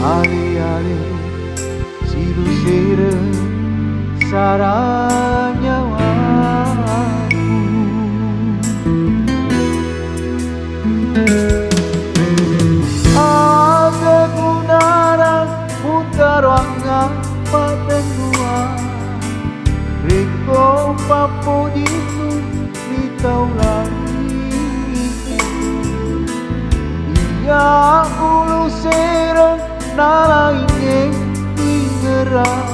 ale-ale silu sarang nyawaku. Ada gunara utarangan patenua reko papo ditu ditau lagi. Ia ulu serang nalainge ingerang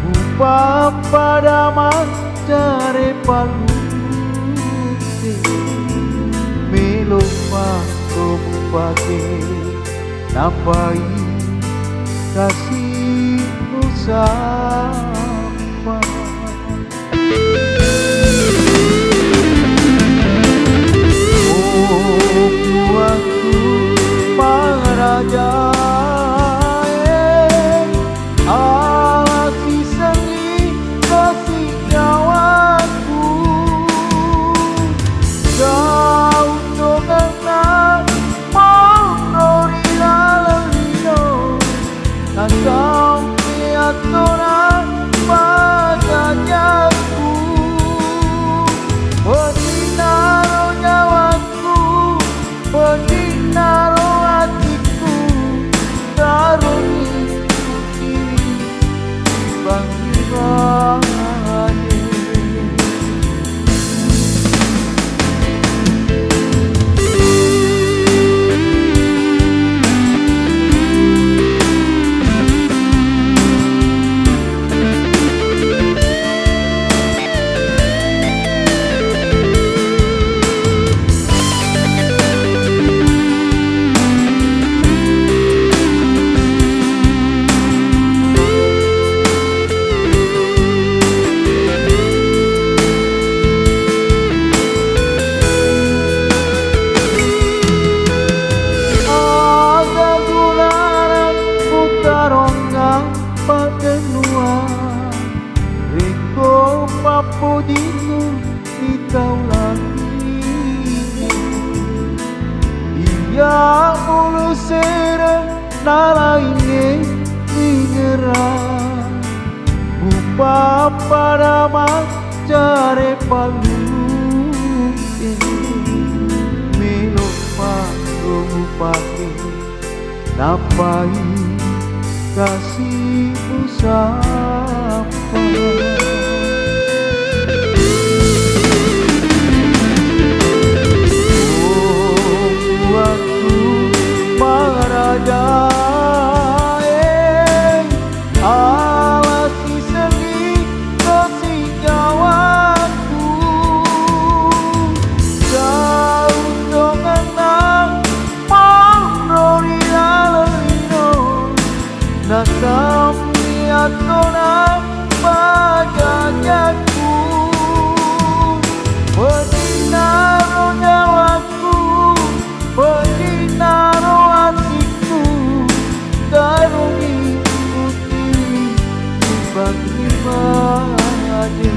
upa pada macare palute melupa kobupake napai kasih usapa. Oh tuanku Maharaja, alasi sengi kasih nyawaku. Kau tongan monori lalino nasam piatoran padaku. Pedinaro nyawaku, pedinaro hatiku, taruni diri bang-bangane. Papo dito ikaw lagi. Iya ulu serang nalainge ingerang upa pada macare palute melupa kobupake napai kasih usapa. Alasi sengi kasih nyawaku. Kau tongan monori lalino nasam piatoran padaku. Pedinaro nyawaku, pedinaro hatiku, taruni putih bang-bangane.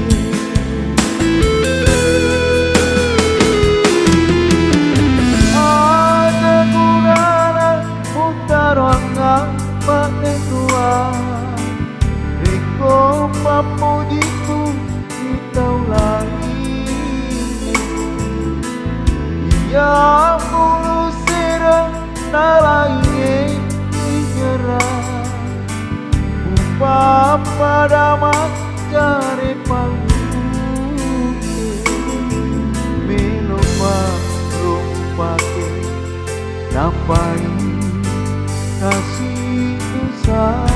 Ada gunana utarangan patenua reko papo ditu ditau lagi. Ia ulu serang nalainge ingerang upa pada macare palute melupa rumpake napai kasih usah.